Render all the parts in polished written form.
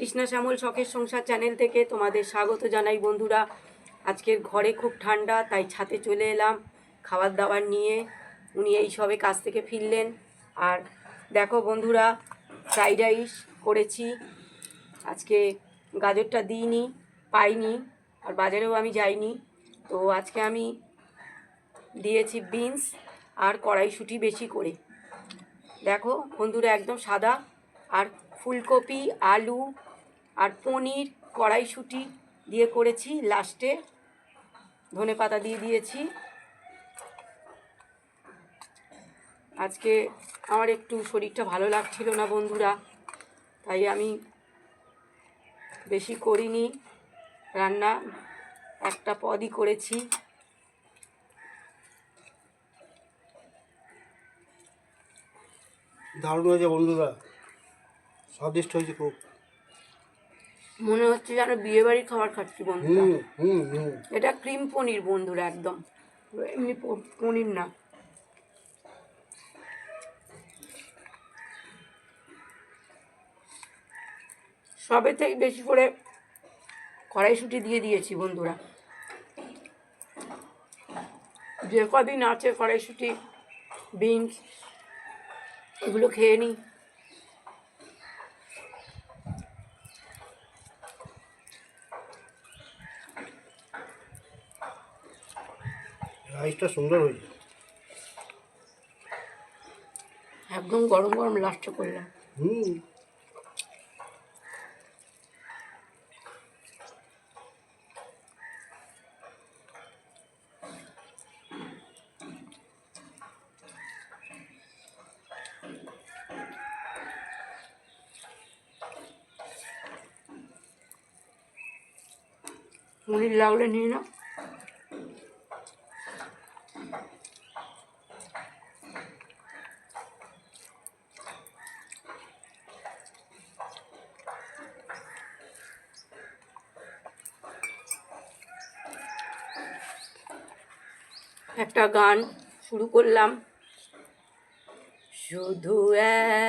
কৃষ্ণা শ্যামল শখের সংসার চ্যানেল থেকে তোমাদের স্বাগত জানাই বন্ধুরা। আজকের ঘরে খুব ঠান্ডা, তাই ছাদে চলে এলাম খাবার দাবার নিয়ে। উনি এই সবে কাজ থেকে ফিরলেন। আর দেখো বন্ধুরা, ফ্রাইড রাইস করেছি। আজকে গাজরটা দিইনি, পাইনি, আর বাজারেও আমি যাইনি, তো আজকে আমি দিয়েছি বিনস আর কড়াইশুঁটি বেশি করে। দেখো বন্ধুরা, একদম সাদা। আর ফুলকপি, আলু আর পনির, কড়াইশুঁটি দিয়ে করেছি। লাস্টে ধনেপাতা দিয়ে দিয়েছি। আজকে আমার একটু শরীরটা ভালো লাগছিল না বন্ধুরা, তাই আমি বেশি করিনি রান্না, একটা পদই করেছি। দারুণ হয়েছে বন্ধুরা, স্বাদিষ্ট হয়েছে খুব। মনে হচ্ছে যেন বিয়ে বাড়ির খাবার খাচ্ছি বন্ধুরা। এটা ক্রিম পনির বন্ধুরা, একদম এমনি পনির না। সবে থেকে বেশি করে কড়াইশুঁটি দিয়ে দিয়েছি বন্ধুরা। যে কদিন আছে কড়াইশুঁটি, বিনস, এগুলো খেয়ে নিই। রাইসটা সুন্দর হয়েছে, একদম গরম গরম লাস্টে করলাম। পনির লাগলে নিয়ে না। একটা গান শুরু করলাম। শুধু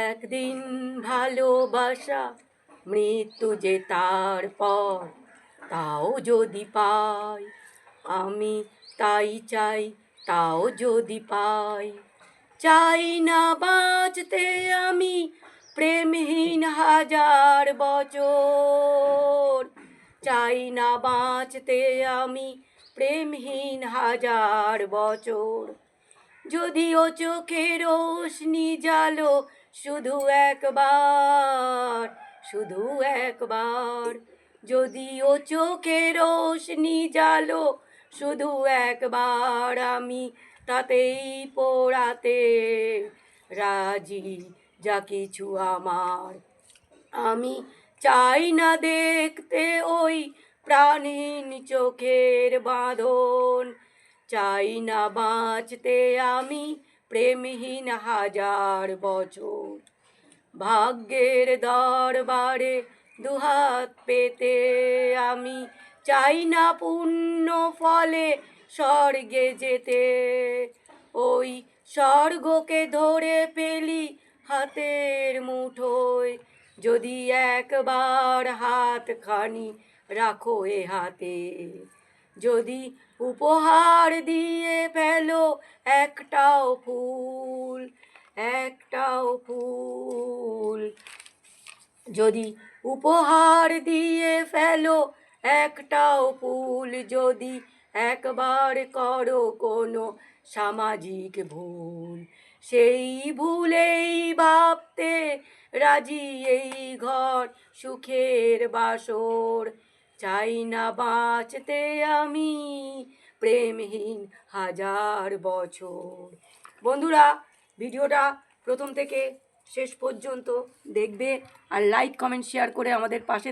একদিন ভালোবাসা, মৃত্যু যে তারপর, তাও যদি পাই আমি, তাই চাই, তাও যদি পাই। চাই না বাঁচতে আমি প্রেমহীন হাজার বছর, চাই না বাঁচতে আমি প্রেমহীন হাজার বছর। যদিও চোখে রোশনি জালো শুধু একবার, শুধু একবার। যদিও চোখে রোশনি জালো শুধু একবার, আমি তাতেই পোড়াতে রাজি যা কিছু আমার। আমি চাই না দেখতে ওই প্রাণহীন চোখের বাঁধন, চাই না বাঁচতে আমি প্রেমহীন হাজার বছর। ভাগ্যের দরবারে দুহাত পেতে আমি চাই না পুণ্য ফলে স্বর্গে যেতে, ওই স্বর্গকে ধরে পেলি হাতের মুঠোয়। যদি একবার হাতখানি রাখো এ হাতে, যদি উপহার দিয়ে ফেলো একটাও ফুল, একটাও ফুল। যদি উপহার দিয়ে ফেলো একটাও ফুল, যদি একবার করো কোনো সামাজিক ভুল, সেই ভুলেই ভাবতে রাজি এই ঘর সুখের বাসর। চাই না বাঁচতে আমি প্রেমহীন হাজার বছর। বন্ধুরা, ভিডিওটা প্রথম থেকে শেষ পর্যন্ত দেখবে আর লাইক কমেন্ট শেয়ার করে আমাদের পাশে